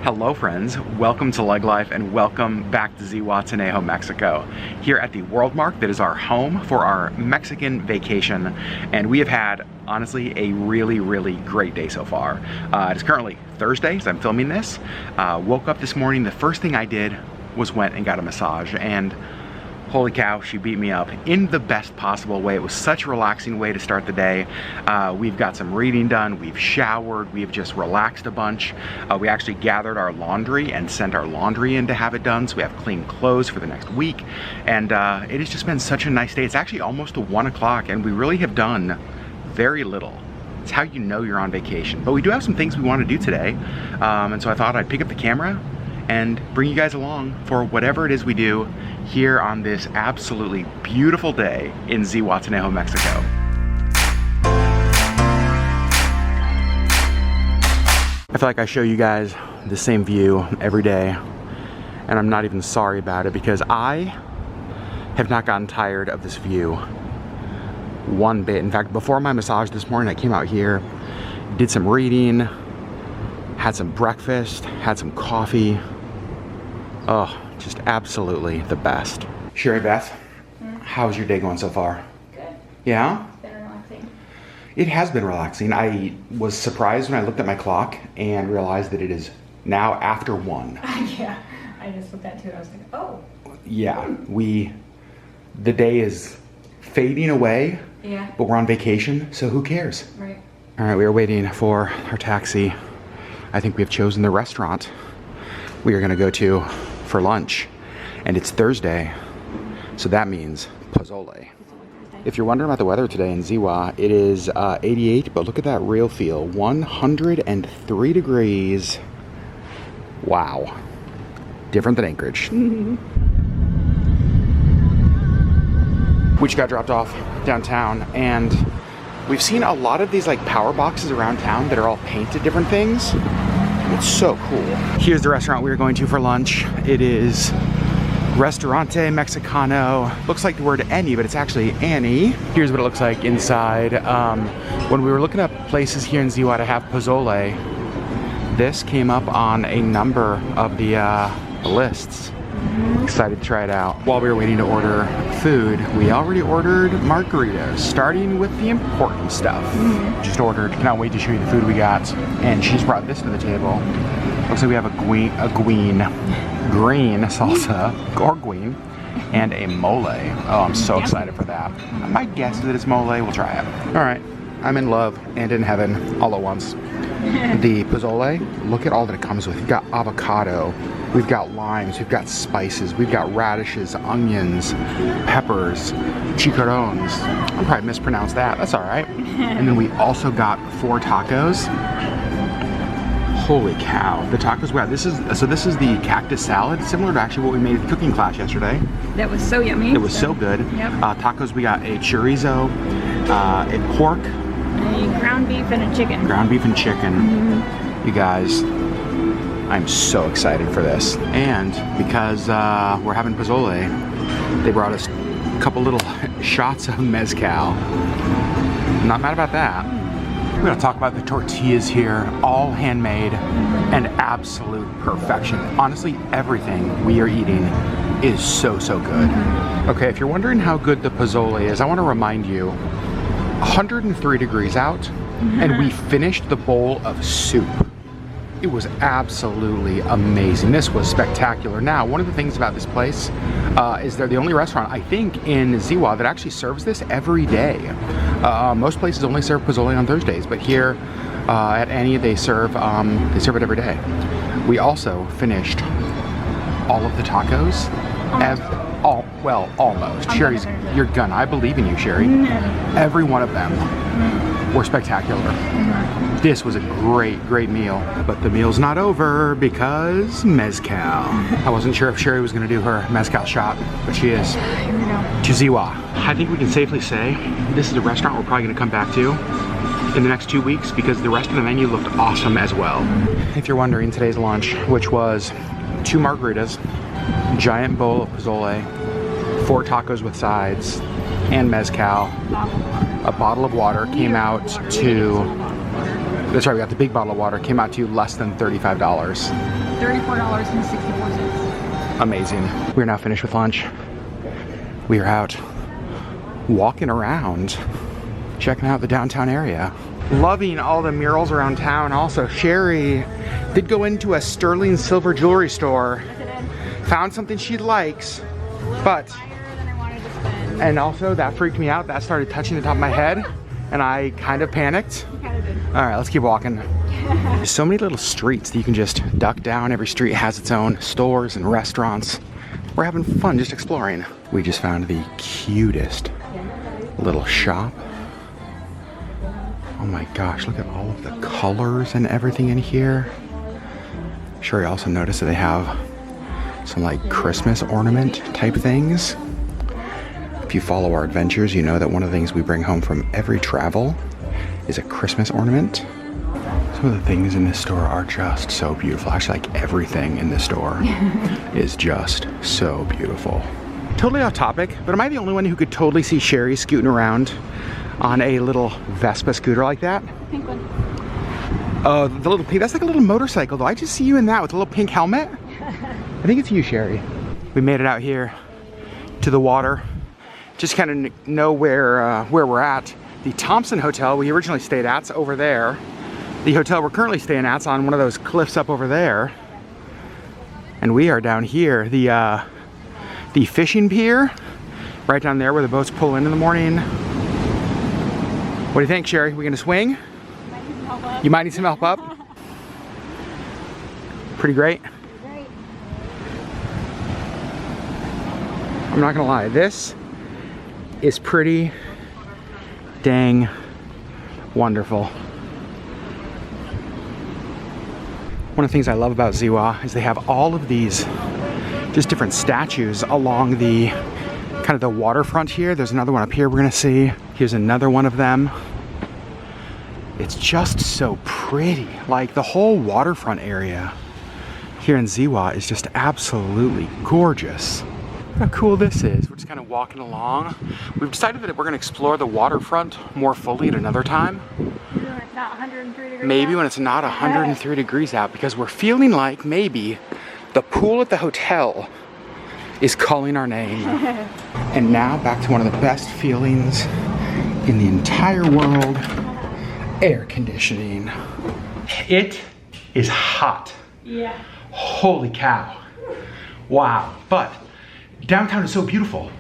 Hello friends, welcome to LeggLife and welcome back to Zihuatanejo, Mexico. Here at the WorldMark that is our home for our Mexican vacation, and we have had, honestly, a really great day so far. It is currently Thursday as I'm filming this. Woke up this morning, the first thing I did was went and got a massage, and holy cow, she beat me up in the best possible way. It was such a relaxing way to start the day. We've got some reading done, we've showered, we've just relaxed a bunch. We actually gathered our laundry and sent our laundry in to have it done, so we have clean clothes for the next week. And it has just been such a nice day. It's actually almost to 1 o'clock and we really have done very little. It's how you know you're on vacation. But we do have some things we want to do today. And so I thought I'd pick up the camera and bring you guys along for whatever it is we do here on this absolutely beautiful day in Zihuatanejo, Mexico. I feel like I show you guys the same view every day, and I'm not even sorry about it because I have not gotten tired of this view one bit. In fact, before my massage this morning, I came out here, did some reading, had some breakfast, had some coffee. Oh, just absolutely the best. Sherri Beth, how's your day going so far? Good. Yeah? It's been relaxing. It has been relaxing. I was surprised when I looked at my clock and realized that it is now after 1. Yeah, I just looked at it too. I was like, oh. Yeah, the day is fading away, Yeah. but we're on vacation, so who cares? Right. All right, we are waiting for our taxi. I think we have chosen the restaurant we are gonna go to for lunch, and it's Thursday, so that means Pozole. If you're wondering about the weather today in Zihua, it is 88, but look at that real feel, 103 degrees. Wow, different than Anchorage. We just got dropped off downtown, and we've seen a lot of these like power boxes around town that are all painted different things. It's so cool. Here's the restaurant we are going to for lunch. It is Restaurantes Mexicano. Looks like the word any, but it's actually Annie. Here's what it looks like inside. When we were looking up places here in Zihua to have pozole, this came up on a number of the lists. Excited to try it out. While we were waiting to order food, we already ordered margaritas, starting with the important stuff. Just ordered, cannot wait to show you the food we got. And she just brought this to the table. Looks like we have a green salsa, or guine, and a mole. Oh, I'm so excited for that. My guess is that it's mole, we'll try it. All right, I'm in love and in heaven all at once. The pozole, look at all that it comes with. You've got avocado, we've got limes, we've got spices, we've got radishes, onions, peppers, chicharrones. I probably mispronounced that, that's all right. And then we also got 4 tacos. Holy cow, the tacos we got. This is the cactus salad, similar to actually what we made at the cooking class yesterday. That was so yummy. It was so good. Yep. Tacos, we got a chorizo, a pork, A ground beef and a chicken. Ground beef and chicken. You guys, I'm so excited for this. And because we're having pozole, they brought us a couple little shots of mezcal. Not mad about that. We're gonna talk about the tortillas here, all handmade and absolute perfection. Honestly, everything we are eating is so good. Okay, if you're wondering how good the pozole is, I wanna remind you, 103 degrees out, and we finished the bowl of soup. It was absolutely amazing. This was spectacular. Now, one of the things about this place is they're the only restaurant, I think, in Zihua that actually serves this every day. Most places only serve pozole on Thursdays, but here at Any, they serve it every day. We also finished all of the tacos. Almost. Sherri's, you're gonna. I believe in you, Sherri. Every one of them were spectacular. This was a great meal, but the meal's not over because mezcal. I wasn't sure if Sherri was gonna do her mezcal shot, but she is. Here we go. To Zihua. I think we can safely say this is a restaurant we're probably gonna come back to in the next 2 weeks because the rest of the menu looked awesome as well. If you're wondering, today's lunch, which was 2 margaritas, giant bowl of pozole, 4 tacos with sides, and mezcal, a bottle of water came out to, that's right, we got the big bottle of water, came out to less than $35. $34.64. Amazing. We're now finished with lunch. We are out walking around, checking out the downtown area. Loving all the murals around town. Also, Sherri did go into a sterling silver jewelry store, found something she likes, but, and also that freaked me out. That started touching the top of my head and I kind of panicked. All right, let's keep walking. There's so many little streets that you can just duck down. Every street has its own stores and restaurants. We're having fun just exploring. We just found the cutest little shop. Oh my gosh, look at all of the colors and everything in here. Sherri also noticed that they have some like Christmas ornament type things. If you follow our adventures, you know that one of the things we bring home from every travel is a Christmas ornament. Some of the things in this store are just so beautiful. Actually, like everything in this store is just so beautiful. Totally off topic, but am I the only one who could totally see Sherri scooting around on a little Vespa scooter like that? Pink one. Oh, the little pink, that's like a little motorcycle though. I just see you in that with a little pink helmet. I think it's you, Sherri. We made it out here to the water. Just kind of know where we're at. The Thompson Hotel we originally stayed at's over there. The hotel we're currently staying at's on one of those cliffs up over there. And we are down here. The fishing pier, right down there where the boats pull in the morning. What do you think, Sherri? We gonna swing? You might need some help up. Pretty great. I'm not gonna lie, this is pretty dang wonderful. One of the things I love about Zihua is they have all of these just different statues along the kind of the waterfront here. There's another one up here we're gonna see. Here's another one of them. It's just so pretty. Like the whole waterfront area here in Zihua is just absolutely gorgeous. Look how cool this is. We're just kind of walking along. We've decided that we're gonna explore the waterfront more fully at another time. Not 103 degrees Maybe out. when it's not 103 degrees out, because we're feeling like maybe the pool at the hotel is calling our name. And now back to one of the best feelings in the entire world, air conditioning. It is hot. Yeah. Holy cow. Wow. But downtown is so beautiful.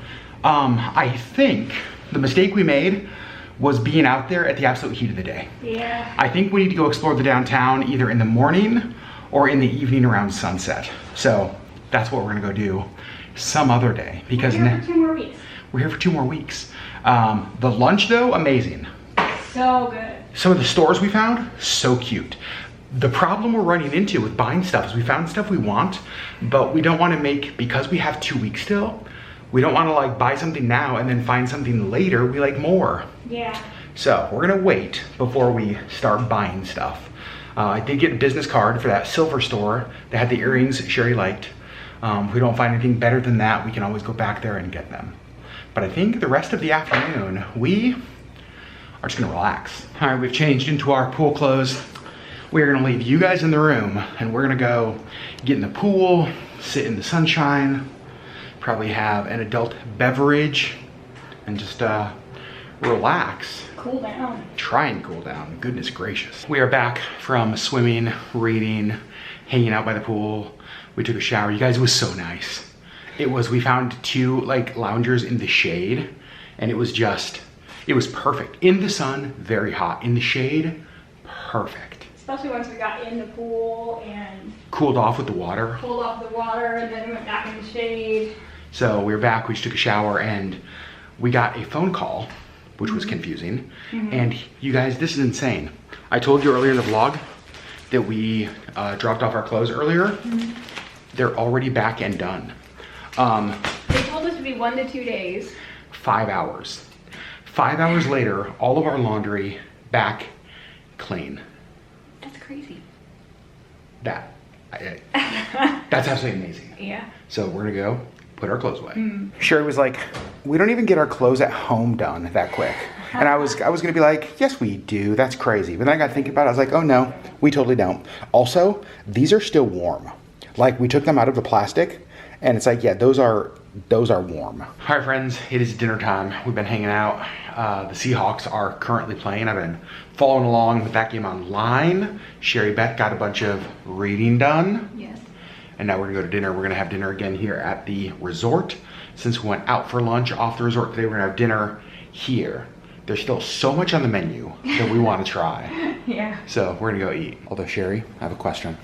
I think the mistake we made was being out there at the absolute heat of the day. Yeah. I think we need to go explore the downtown either in the morning or in the evening around sunset. So that's what we're gonna go do some other day, because We're here for 2 more weeks. we're here for 2 more weeks. The lunch though, amazing. So good. Some of the stores we found, so cute. The problem we're running into with buying stuff is we found stuff we want, but we don't want to make, because we have 2 weeks still, we don't want to like buy something now and then find something later we like more. Yeah. So we're gonna wait before we start buying stuff. I did get a business card for that silver store that had the earrings Sherri liked. If we don't find anything better than that, we can always go back there and get them. But I think the rest of the afternoon, we are just gonna relax. All right, we've changed into our pool clothes. We're gonna leave you guys in the room and we're gonna go get in the pool, sit in the sunshine, probably have an adult beverage and just relax. Cool down. Try and cool down, goodness gracious. We are back from swimming, reading, hanging out by the pool. We took a shower. You guys, it was so nice. It was, we found 2 like loungers in the shade and it was perfect. In the sun, very hot. In the shade, perfect. Especially once we got in the pool and Cooled off with the water. pulled off the water and then went back in the shade. So we were back, we just took a shower and we got a phone call, which was confusing. And you guys, this is insane. I told you earlier in the vlog that we dropped off our clothes earlier. They're already back and done. They told us to be 1 to 2 days. 5 hours. 5 hours later, all of our laundry back clean. That's crazy. That's absolutely amazing. Yeah. So we're gonna go put our clothes away. Sherri was like, we don't even get our clothes at home done that quick. And I was gonna be like, yes we do, that's crazy. But then I got thinking about it, I was like, oh no, we totally don't. Also, these are still warm. Like, we took them out of the plastic, and it's like, yeah, those are warm. All right, friends, it is dinner time. We've been hanging out. The Seahawks are currently playing. I've been following along with that game online. Sherri Beth got a bunch of reading done. Yes. And now we're gonna go to dinner. We're gonna have dinner again here at the resort. Since we went out for lunch off the resort today, we're gonna have dinner here. There's still so much on the menu that we wanna try. Yeah. So we're gonna go eat. Although, Sherri, I have a question.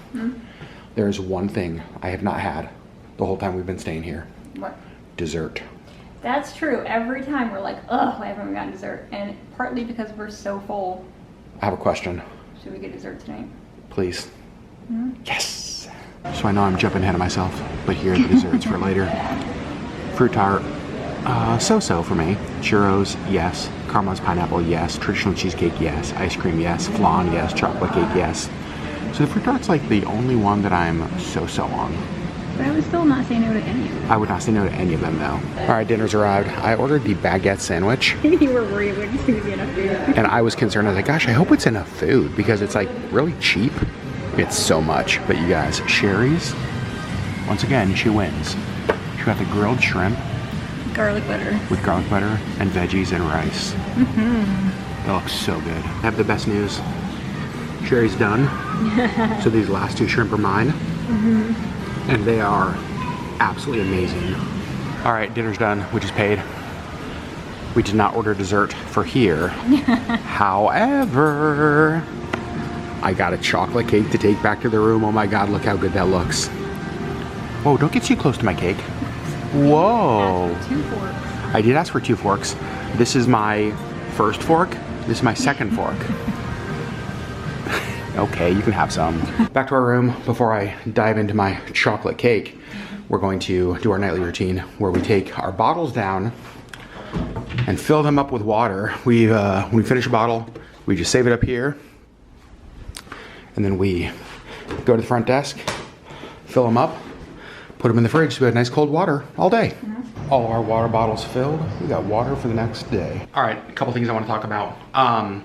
There's one thing I have not had the whole time we've been staying here. What? Dessert. That's true. Every time we're like, ugh, why haven't we gotten dessert? And partly because we're so full. I have a question. Should we get dessert tonight? Please. Yes. So I know I'm jumping ahead of myself, but here are the desserts for later. Fruit tart, so-so for me. Churros, yes. Caramelized pineapple, yes. Traditional cheesecake, yes. Ice cream, yes. Flan, yes. Chocolate cake, yes. So the fruit tart's like the only one that I'm so-so on. But I would still not say no to any of them. I would not say no to any of them, though. All right, dinner's arrived. I ordered the baguette sandwich. You were worried it wasn't going to be enough food. And I was concerned. I was like, gosh, I hope it's enough food because it's like really cheap. It's so much. But you guys, Sherri's, once again, she wins. She got the grilled shrimp. Garlic butter. With garlic butter and veggies and rice. That looks so good. I have the best news. Sherri's done. So these last two shrimp are mine. And they are absolutely amazing. All right, dinner's done. We just paid. We did not order dessert for here. However, I got a chocolate cake to take back to the room. Oh my God, look how good that looks. Whoa, don't get too close to my cake. Whoa. Ask for 2 forks. I did ask for 2 forks. This is my first fork. This is my second fork. Okay, you can have some. Back to our room. Before I dive into my chocolate cake, we're going to do our nightly routine where we take our bottles down and fill them up with water. When we finish a bottle, we just save it up here. And then we go to the front desk, fill them up, put them in the fridge so we have nice cold water all day. All our water bottles filled. We got water for the next day. All right, a couple things I want to talk about.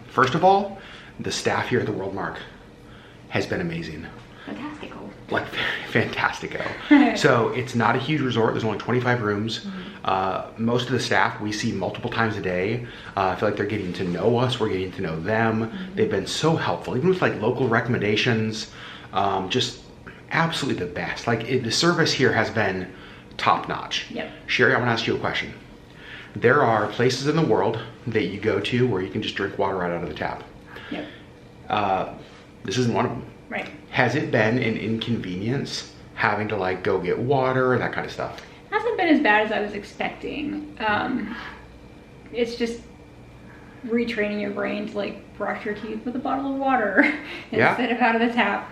First of all, the staff here at the WorldMark has been amazing. Fantastical. Like, fantastico. So it's not a huge resort. There's only 25 rooms. Most of the staff we see multiple times a day. I feel like they're getting to know us. We're getting to know them. They've been so helpful, even with like local recommendations. Just absolutely the best. Like the service here has been top notch. Yep. Sherri, I want to ask you a question. There are places in the world that you go to where you can just drink water right out of the tap. Yep. This isn't one of them. Right. Has it been an inconvenience having to like go get water and that kind of stuff? Hasn't been as bad as I was expecting. It's just retraining your brain to like brush your teeth with a bottle of water instead of out of the tap.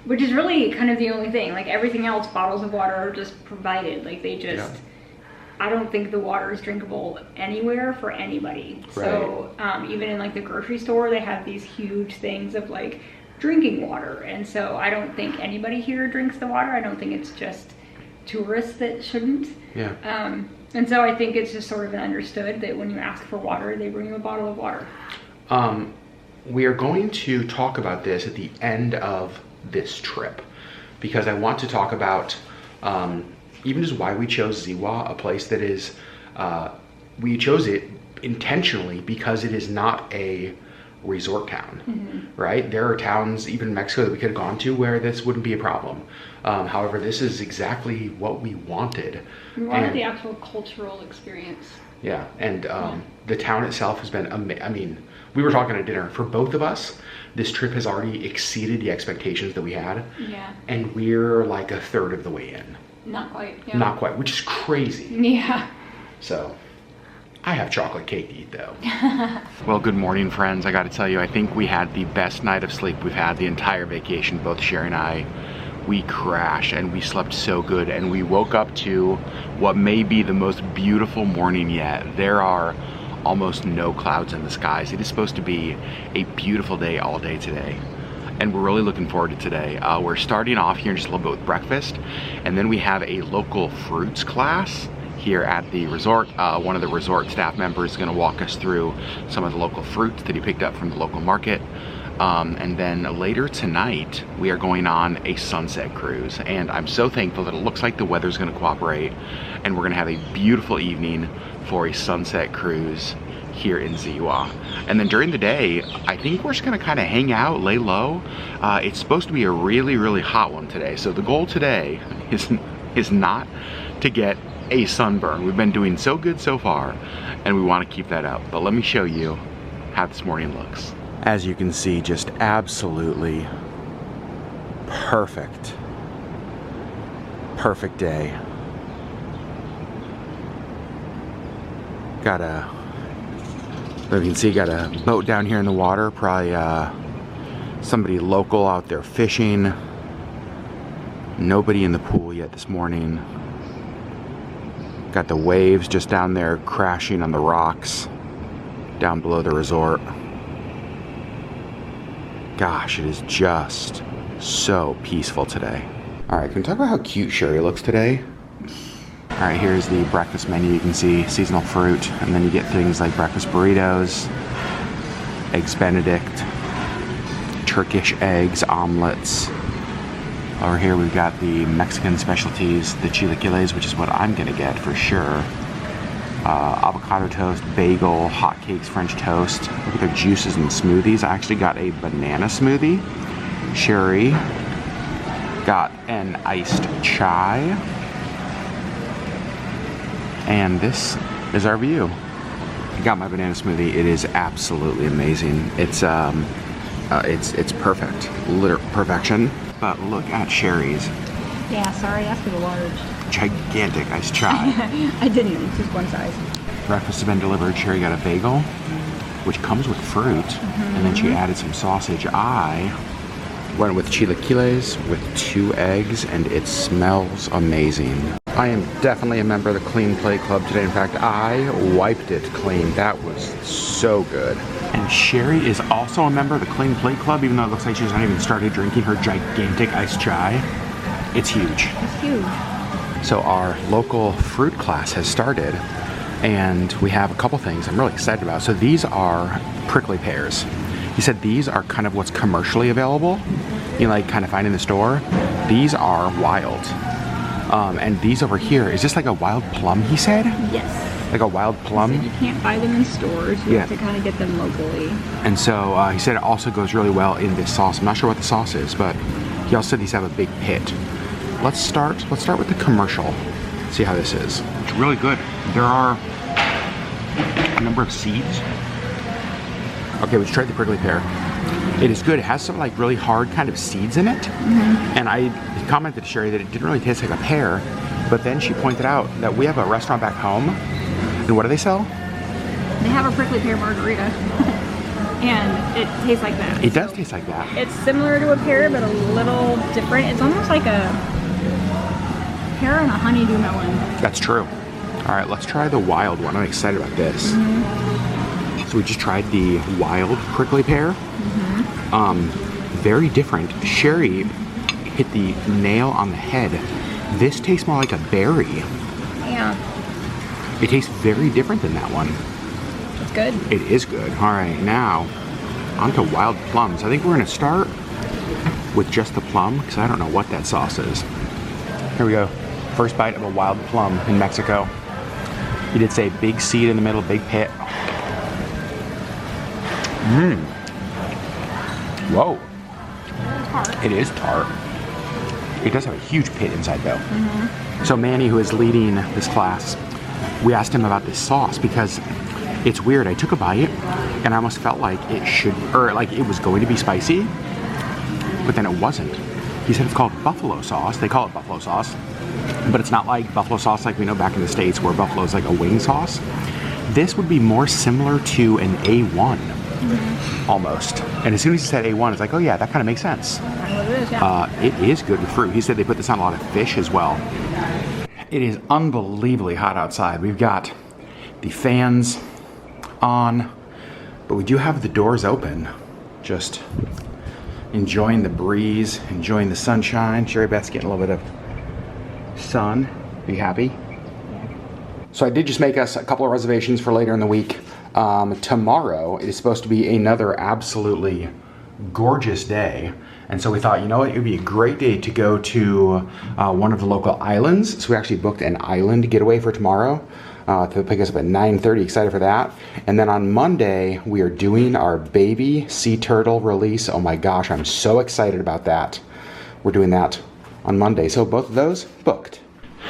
Which is really kind of the only thing. Like everything else, bottles of water are just provided. Like they just, I don't think the water is drinkable anywhere for anybody. Right. So even in like the grocery store, they have these huge things of like drinking water. And so I don't think anybody here drinks the water. I don't think it's just tourists that shouldn't. Yeah. And so I think it's just sort of understood that when you ask for water, they bring you a bottle of water. We are going to talk about this at the end of this trip because I want to talk about even just why we chose Zihua, a place that is, we chose it intentionally because it is not a resort town, right? There are towns, even in Mexico, that we could have gone to where this wouldn't be a problem. However, this is exactly what we wanted. We wanted the actual cultural experience. Yeah, and the town itself has been amazing. I mean, we were talking at dinner, for both of us, this trip has already exceeded the expectations that we had. Yeah. And we're like a third of the way in. Not quite, yeah. Not quite, which is crazy. Yeah. So, I have chocolate cake to eat though. Well, good morning, friends. I gotta tell you, I think we had the best night of sleep we've had the entire vacation, both Sherri and I. We crashed and we slept so good, and we woke up to what may be the most beautiful morning yet. There are almost no clouds in the skies. It is supposed to be a beautiful day all day today, and we're really looking forward to today. We're starting off here in just a little bit with breakfast, and then we have a local fruits class here at the resort. One of the resort staff members is going to walk us through some of the local fruits that he picked up from the local market. And then later tonight, we are going on a sunset cruise. And I'm so thankful that it looks like the weather's gonna cooperate and we're gonna have a beautiful evening for a sunset cruise here in Zihua. And then during the day, I think we're just gonna kind of hang out, lay low. It's supposed to be a really, really hot one today. So the goal today is not to get a sunburn. We've been doing so good so far, and we wanna keep that up. But let me show you how this morning looks. As you can see, just absolutely perfect. Perfect day. You can see, got a boat down here in the water, probably somebody local out there fishing. Nobody in the pool yet this morning. Got the waves just down there crashing on the rocks down below the resort. Gosh, it is just so peaceful today. All right, can we talk about how cute Sherri looks today? All right, here's the breakfast menu. You can see seasonal fruit, and then you get things like breakfast burritos, eggs Benedict, Turkish eggs, omelets. Over here we've got the Mexican specialties, the chilaquiles, which is what I'm gonna get for sure. Avocado toast, bagel, hotcakes, French toast. Look at their juices and smoothies. I actually got a banana smoothie. Sherri got an iced chai. And this is our view. I got my banana smoothie. It is absolutely amazing. It's perfect, perfection. But look at Sherri's. Yeah, sorry, I asked for the large. Gigantic iced chai. I didn't, it's just one size. Breakfast has been delivered. Sherri got a bagel, which comes with fruit, and then she added some sausage. I went with chilaquiles with 2 eggs, and it smells amazing. I am definitely a member of the Clean Plate Club today. In fact, I wiped it clean. That was so good. And Sherri is also a member of the Clean Plate Club, even though it looks like she's not even started drinking her gigantic iced chai. It's huge. It's huge. So our local fruit class has started, and we have a couple things I'm really excited about. So these are prickly pears. He said these are kind of what's commercially available, you know, like kind of find in the store. These are wild. And these over here, is this like a wild plum, he said? Yes. Like a wild plum? So you can't buy them in stores, you have to kind of get them locally. And so he said it also goes really well in this sauce. I'm not sure what the sauce is, but he also said these have a big pit. Let's start with the commercial. See how this is. It's really good. There are a number of seeds. Okay, we tried the prickly pear. It is good. It has some like really hard kind of seeds in it. And I commented to Sherri that it didn't really taste like a pear, but then she pointed out that we have a restaurant back home, and what do they sell? They have a prickly pear margarita, and it tastes like that. It does taste like that. It's similar to a pear, but a little different. It's almost like a pear and a honeydew melon. That's true. All right, let's try the wild one. I'm excited about this. So we just tried the wild prickly pear. Very different. Sherri hit the nail on the head. This tastes more like a berry. Yeah. It tastes very different than that one. It's good. It is good. All right, now on to wild plums. I think we're gonna start with just the plum because I don't know what that sauce is. Here we go. First bite of a wild plum in Mexico. He did say big seed in the middle, big pit. Whoa. Tart. It is tart. It does have a huge pit inside though. So Manny, who is leading this class, we asked him about this sauce because it's weird. I took a bite and I almost felt like it should, or like it was going to be spicy, but then it wasn't. He said it's called buffalo sauce. They call it buffalo sauce, but it's not like buffalo sauce like we know back in the States where buffalo is like a wing sauce. This would be more similar to an A1. Almost. And as soon as he said A1, it's like, oh yeah, that kind of makes sense. It is good with fruit. He said they put this on a lot of fish as well. It is unbelievably hot outside. We've got the fans on, but we do have the doors open. Just enjoying the breeze, enjoying the sunshine. Sherri Beth's getting a little bit of sun. Are you happy? So I did just make us a couple of reservations for later in the week. Tomorrow it is supposed to be another absolutely gorgeous day. And so we thought, you know what, it would be a great day to go to one of the local islands. So we actually booked an island getaway for tomorrow to pick us up at 9:30, excited for that. And then on Monday, we are doing our baby sea turtle release. Oh my gosh, I'm so excited about that. We're doing that on Monday. So both of those booked.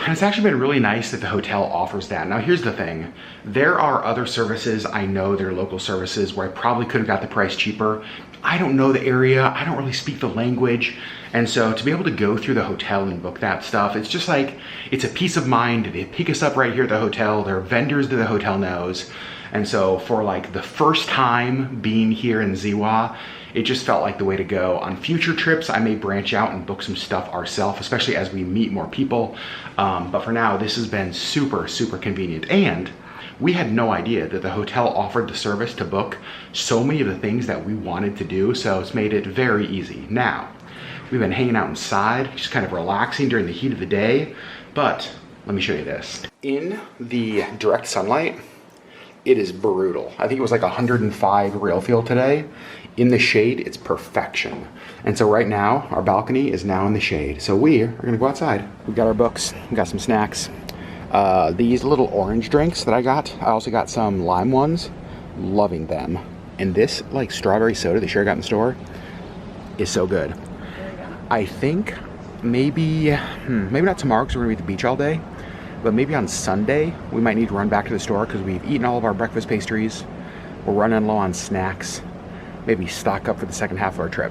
And it's actually been really nice that the hotel offers that. Now here's the thing. There are other services, I know they're local services, where I probably could have got the price cheaper. I don't know the area, I don't really speak the language. And so to be able to go through the hotel and book that stuff, it's just like, it's a peace of mind. They pick us up right here at the hotel. There are vendors that the hotel knows. And so for like the first time being here in Zihua, it just felt like the way to go. On future trips, I may branch out and book some stuff ourselves, especially as we meet more people. But for now, this has been super, super convenient. And we had no idea that the hotel offered the service to book so many of the things that we wanted to do. So it's made it very easy. Now, we've been hanging out inside, just kind of relaxing during the heat of the day. But let me show you this. In the direct sunlight, it is brutal. I think it was like 105 real feel today. In the shade, it's perfection. And so right now, our balcony is now in the shade. So we are gonna go outside. We got our books, we got some snacks. These little orange drinks that I got, I also got some lime ones. Loving them. And this like strawberry soda that Sherri got in the store is so good. I think maybe not tomorrow because we're gonna be at the beach all day, but maybe on Sunday, we might need to run back to the store because we've eaten all of our breakfast pastries. We're running low on snacks. Maybe stock up for the second half of our trip.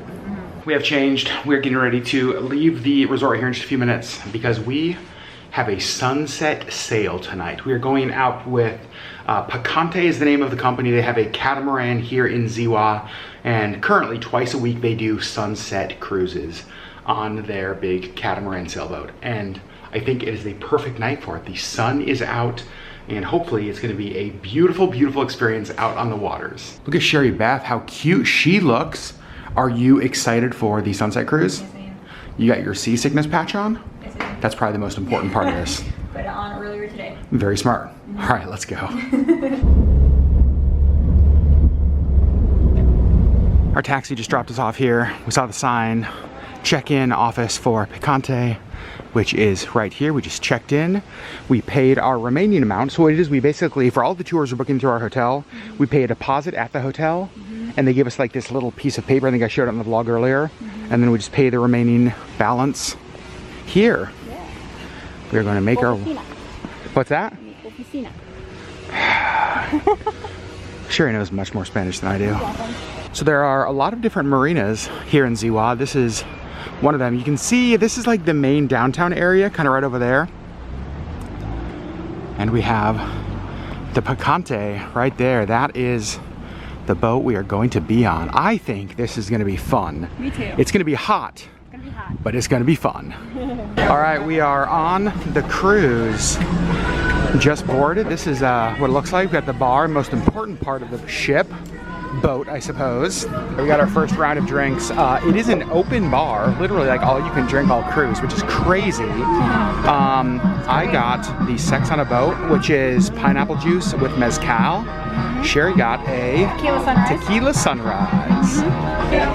We have changed. We're getting ready to leave the resort here in just a few minutes because we have a sunset sail tonight. We are going out with Picante is the name of the company. They have a catamaran here in Zihua, and currently twice a week they do sunset cruises on their big catamaran sailboat. And I think it is the perfect night for it. The sun is out, and hopefully it's gonna be a beautiful, beautiful experience out on the waters. Look at Sherri Beth, how cute she looks. Are you excited for the sunset cruise? Yes, I am. You got your seasickness patch on? Yes, I am. That's probably the most important part of this. Put it on earlier today. Very smart. All right, let's go. Our taxi just dropped us off here. We saw the sign, check-in office for Picante, which is right here. We just checked in. We paid our remaining amount. So what it is, we basically, for all the tours we're booking through our hotel, we pay a deposit at the hotel, and they give us like this little piece of paper. I think I showed it on the vlog earlier. And then we just pay the remaining balance here. Yeah. We're going to make our... What's that? Oficina. Sherri knows much more Spanish than I do. So there are a lot of different marinas here in Zihua. This is one of them. You can see this is like the main downtown area, kind of right over there. And we have the Picante right there. That is the boat we are going to be on. I think this is gonna be fun. Me too. It's gonna be hot. It's gonna be hot. But it's gonna be fun. All right, we are on the cruise. Just boarded. This is what it looks like. We've got the bar, most important part of the ship. Boat, I suppose. We got our first round of drinks. It is an open bar, literally like all you can drink all cruise, which is crazy. I got the Sex on a Boat, which is pineapple juice with mezcal. Sherri got a tequila sunrise.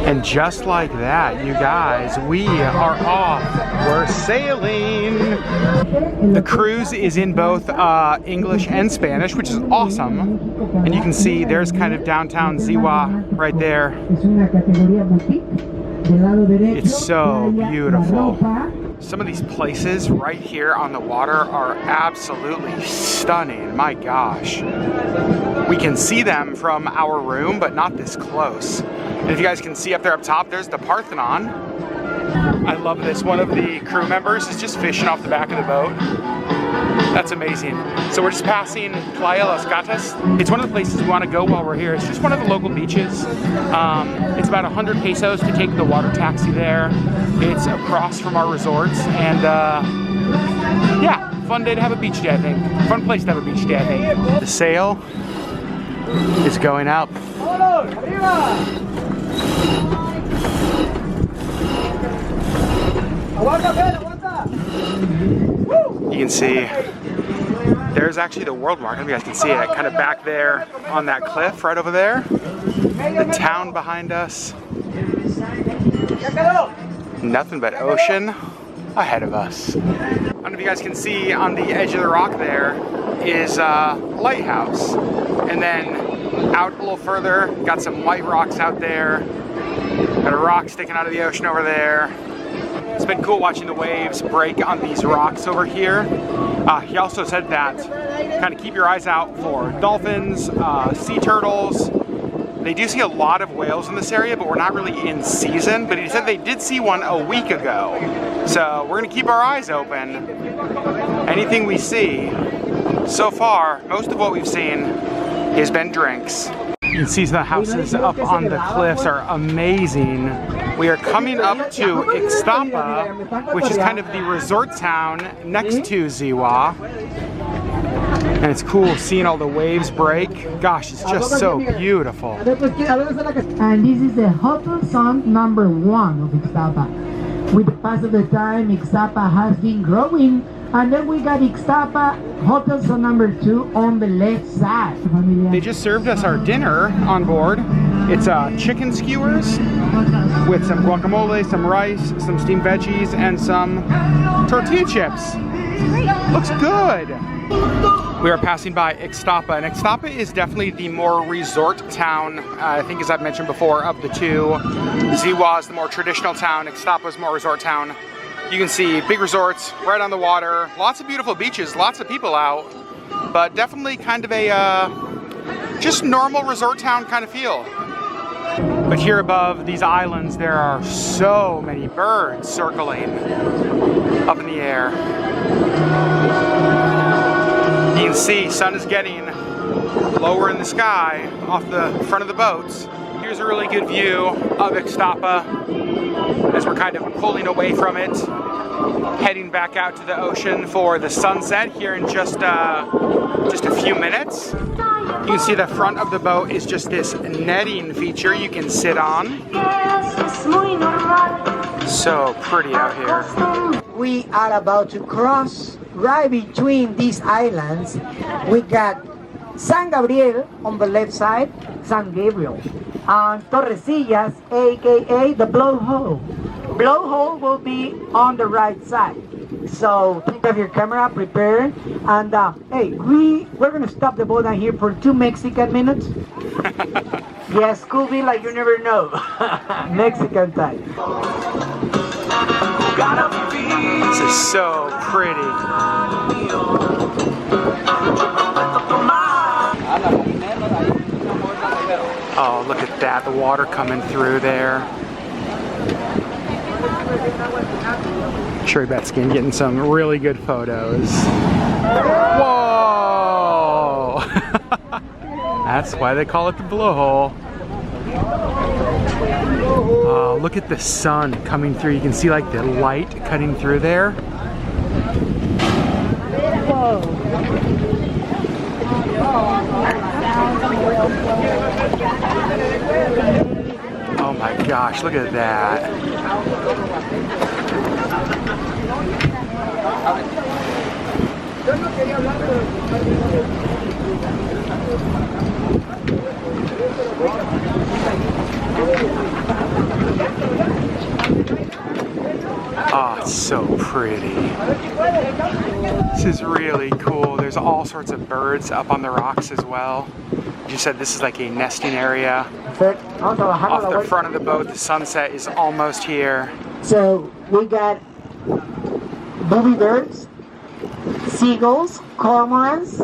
And just like that, you guys, we are off. We're sailing. The cruise is in both English and Spanish, which is awesome. And you can see there's kind of downtown Zihua right there. It's so beautiful. Some of these places right here on the water are absolutely stunning. My gosh. We can see them from our room, but not this close. And if you guys can see up there up top, there's the Parthenon. I love this. One of the crew members is just fishing off the back of the boat. That's amazing. So we're just passing Playa Las Gatas. It's one of the places we want to go while we're here. It's just one of the local beaches. It's about 100 pesos to take the water taxi there. It's across from our resorts, and yeah, fun day to have a beach day, I think. Fun place to have a beach day, I think. The sail is going up. You can see there's actually the WorldMark. I don't know if you guys can see it, kind of back there on that cliff right over there. The town behind us. Nothing but ocean ahead of us. I don't know if you guys can see on the edge of the rock there is a lighthouse. And then out a little further, got some white rocks out there. Got a rock sticking out of the ocean over there. It's been cool watching the waves break on these rocks over here. He also said that kind of keep your eyes out for dolphins, sea turtles. They do see a lot of whales in this area, but we're not really in season. But he said they did see one a week ago. So we're gonna keep our eyes open. Anything we see, so far, most of what we've seen has been drinks. You can see the houses up on the cliffs are amazing. We are coming up to Ixtapa, which is kind of the resort town next to Zihua. And it's cool seeing all the waves break. Gosh, it's just so beautiful. And this is the hotel zone number 1 of Ixtapa. With the pass of the time, Ixtapa has been growing. And then we got Ixtapa hotel zone number 2 on the left side. They just served us our dinner on board. It's chicken skewers with some guacamole, some rice, some steamed veggies, and some tortilla chips. Looks good. We are passing by Ixtapa, and Ixtapa is definitely the more resort town, I think as I've mentioned before, of the two. Zihua is the more traditional town, Ixtapa is more resort town. You can see big resorts right on the water, lots of beautiful beaches, lots of people out, but definitely kind of a just normal resort town kind of feel. But here above these islands, there are so many birds circling up in the air. You can see sun is getting lower in the sky off the front of the boats. Here's a really good view of Ixtapa as we're kind of pulling away from it, heading back out to the ocean for the sunset here in just a few minutes. You can see the front of the boat is just this netting feature you can sit on. So pretty out here. We are about to cross right between these islands. We got San Gabriel on the left side, San Gabriel, and Torrecillas, aka the blowhole. Blowhole will be on the right side. So think of your camera, prepare, and hey, we're gonna stop the boat down here for 2 Mexican minutes. Yes, could be like you never know. Mexican time. This is so pretty. Oh, look at that, the water coming through there. Sherri Betskin getting some really good photos. Whoa! That's why they call it the blowhole. Oh, look at the sun coming through. You can see like the light cutting through there. Oh my gosh, look at that. Oh, it's so pretty. This is really cool. There's all sorts of birds up on the rocks as well. You said this is like a nesting area. Off the front of the boat, the sunset is almost here. So we got booby birds, seagulls, cormorants,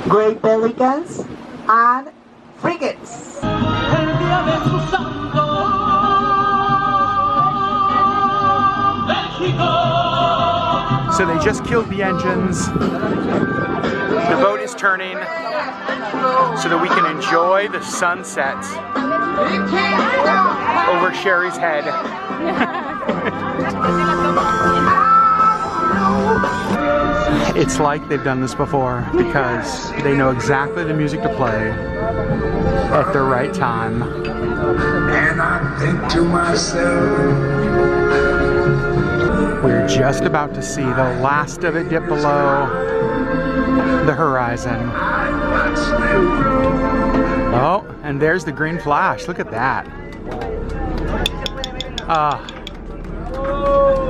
great pelicans, and frigates. So they just killed the engines. The boat is turning so that we can enjoy the sunset over Sherri's head. It's like they've done this before because they know exactly the music to play at the right time. And I think to myself, we're just about to see the last of it dip below the horizon. Oh, and there's the green flash. Look at that.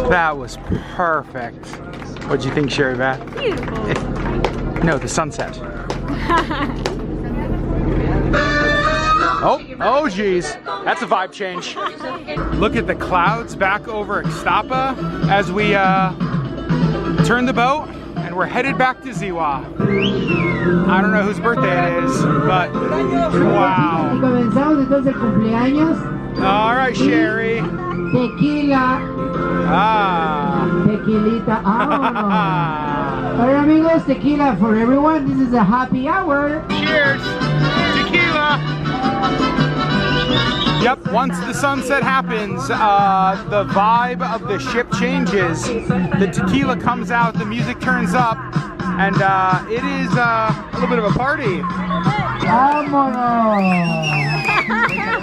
That was perfect. What'd you think, Sherri Beth? Beautiful. No, the sunset. Oh geez, that's a vibe change. Look at the clouds back over Ixtapa as we turn the boat and we're headed back to Zihua. I don't know whose birthday it is, but wow. All right, Sherri. Tequila. Tequilita. Alright, amigos, tequila for everyone. This is a happy hour. Cheers. Tequila. Yep, once the sunset happens, the vibe of the ship changes. The tequila comes out, the music turns up, and it is a little bit of a party. Vámonos.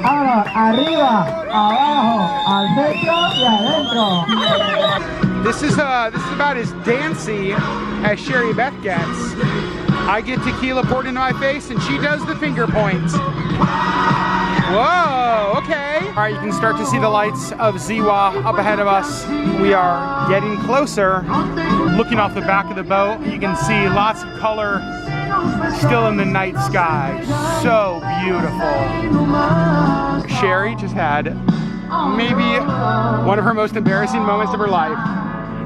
Ahora, arriba, abajo, al centro y adentro. This is about as dancey as Sherri Beth gets. I get tequila poured into my face and she does the finger points. Whoa, okay. All right, you can start to see the lights of Zihua up ahead of us. We are getting closer. Looking off the back of the boat, you can see lots of color still in the night sky. So beautiful. Sherri just had maybe one of her most embarrassing moments of her life.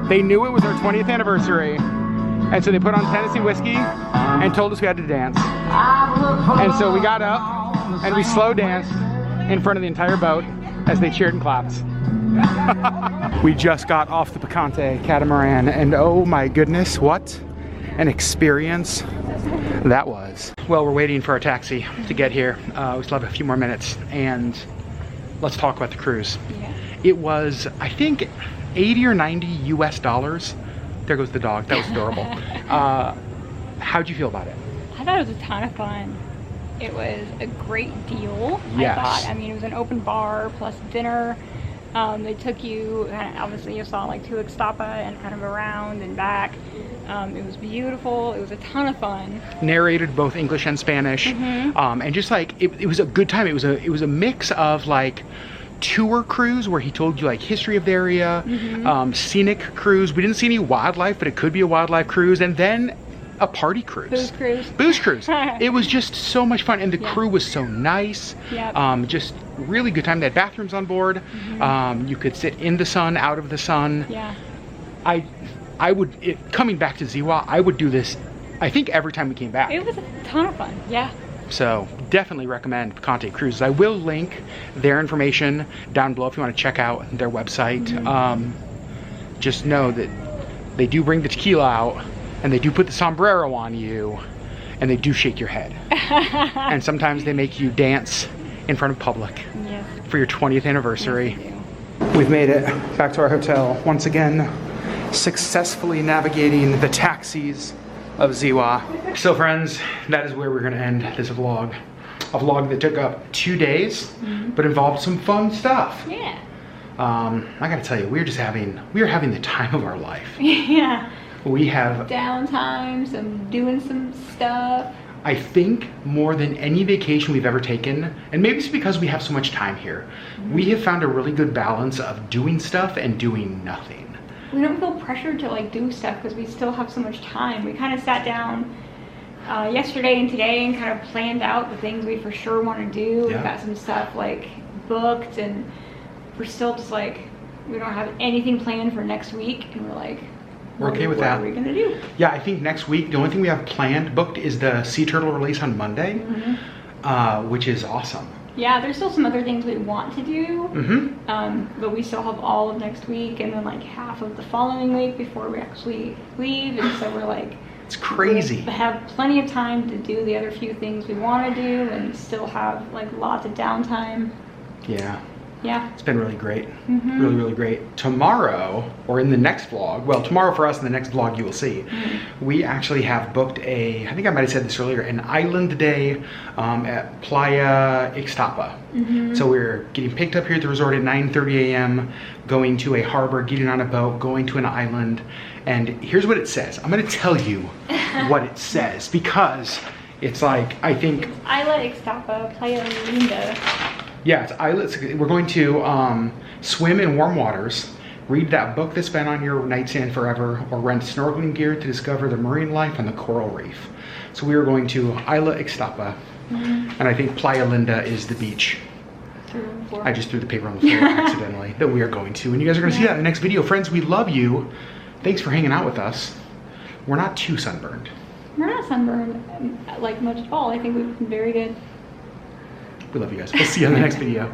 They knew it was our 20th anniversary, and so they put on Tennessee whiskey and told us we had to dance. And so we got up and we slow danced in front of the entire boat as they cheered and clapped. We just got off the Picante catamaran, and oh my goodness, what an experience that was. Well, we're waiting for our taxi to get here. We still have a few more minutes, and let's talk about the cruise. Yeah. It was, I think, 80 or 90 US dollars. There goes the dog, that was adorable. How'd you feel about it? I thought it was a ton of fun. It was a great deal. Yes. I thought. I mean, it was an open bar plus dinner. They took you, obviously you saw like to Ixtapa and kind of around and back. It was beautiful. It was a ton of fun. Narrated both English and Spanish. And just like, it was a good time. It was a mix of like tour cruise where he told you like history of the area, scenic cruise. We didn't see any wildlife, but it could be a wildlife cruise. And then a party cruise. Booze cruise. Booze cruise. It was just so much fun, and the crew was so nice. Yep. Just really good time. They had bathrooms on board. You could sit in the sun, out of the sun. Yeah. I would, coming back to Zihua, I would do this, I think, every time we came back. It was a ton of fun. Yeah. So definitely recommend Picante Cruises. I will link their information down below if you want to check out their website. Just know that they do bring the tequila out, and they do put the sombrero on you, and they do shake your head. And sometimes they make you dance in front of public for your 20th anniversary. Yes, we've made it back to our hotel once again, successfully navigating the taxis of Zihua. So friends, that is where we're gonna end this vlog. A vlog that took up 2 days, but involved some fun stuff. Yeah. I gotta tell you, we are having the time of our life. Yeah. We have downtime, doing some stuff. I think more than any vacation we've ever taken, and maybe it's because we have so much time here, we have found a really good balance of doing stuff and doing nothing. We don't feel pressured to like do stuff because we still have so much time. We kind of sat down yesterday and today and kind of planned out the things we for sure want to do. We've got some stuff like booked, and we're still just like, we don't have anything planned for next week, and we're like, we're okay with that. What are we gonna do? Yeah, I think next week, the only thing we have planned, booked, is the Sea Turtle release on Monday, which is awesome. Yeah, there's still some other things we want to do, but we still have all of next week and then like half of the following week before we actually leave, and so we're like, it's crazy. We have plenty of time to do the other few things we want to do and still have like lots of downtime. Yeah. Yeah. It's been really great. Really, really great. Tomorrow, or in the next vlog, well, tomorrow for us, in the next vlog you will see, we actually have booked I think I might have said this earlier, an island day at Playa Ixtapa. So we're getting picked up here at the resort at 9:30 a.m., going to a harbor, getting on a boat, going to an island. And here's what it says. I'm going to tell you what it says, because it's like, I think... Isla Ixtapa, Playa Linda. Yeah, it's islands. We're going to swim in warm waters, read that book that's been on your nightstand forever, or rent snorkeling gear to discover the marine life on the coral reef. So we are going to Isla Ixtapa, and I think Playa Linda is the beach. I just threw the paper on the floor accidentally that we are going to. And you guys are going to see that in the next video. Friends, we love you. Thanks for hanging out with us. We're not too sunburned. We're not sunburned like much at all. I think we've been very good. We love you guys. We'll see you in the next video.